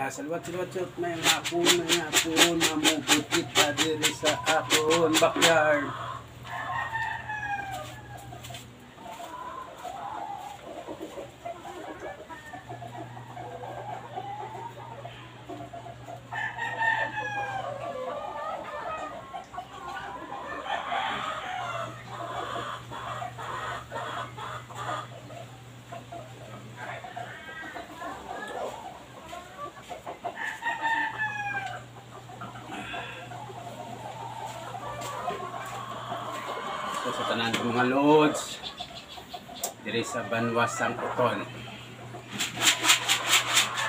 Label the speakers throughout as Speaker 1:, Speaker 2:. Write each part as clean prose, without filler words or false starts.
Speaker 1: Salwat-salwat may hapon, mamugod kita diri sa akon backyard. So, sa tanan ko mga lods diri sa Banwasang Utol,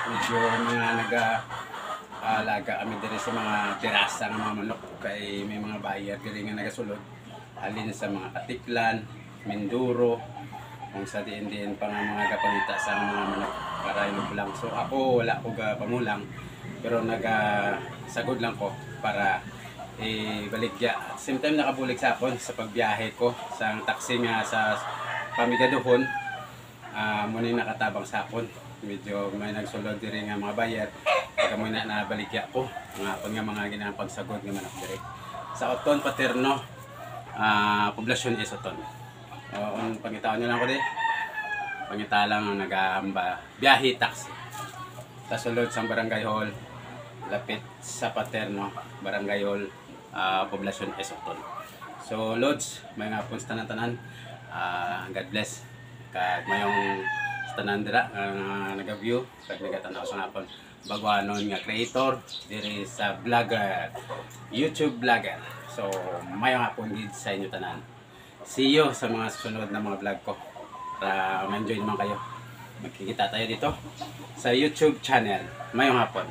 Speaker 1: medyo mga nag-aalaga kami diri sa mga terasa ng mga manok, kay may mga buyer diri nga nagasulod alin sa mga Katiklan, Minduro, kung sa diin pa nga mga kapalita sa mga manok para inubulang. So ako wala ko pamulang, pero nagasagod lang ko para baligya. Same time nakabulig sa akon sa pagbiyahe ko sa taxi nga sa Pamigaduhon. Muna nakatabang sa akon, medyo may nagsulod diri nga mga bayar, kaya muna nabaligya ko mga ginapagsagod nga manok diri sa Oton Paterno, poblasyon is Oton. Pangitaon nyo lang ko di, pangita lang ang nag-aamba biyahe taxi sa sulod sa Barangay Hall, lapit sa Paterno, Barangay Hall, poblasyon is Oton. So lods, may nga pong tanan-tanan, God bless kag mayong tanan dira nag-view kag nagatanaw sa ngapon bagwanon nga creator diri sa vlogger, YouTube vlogger. So mayong hapon gid sa inyo tanan. See you sa mga susunod na mga vlog ko, para ma-enjoy naman kayo. Magkikita tayo dito sa YouTube channel. Mayong hapon.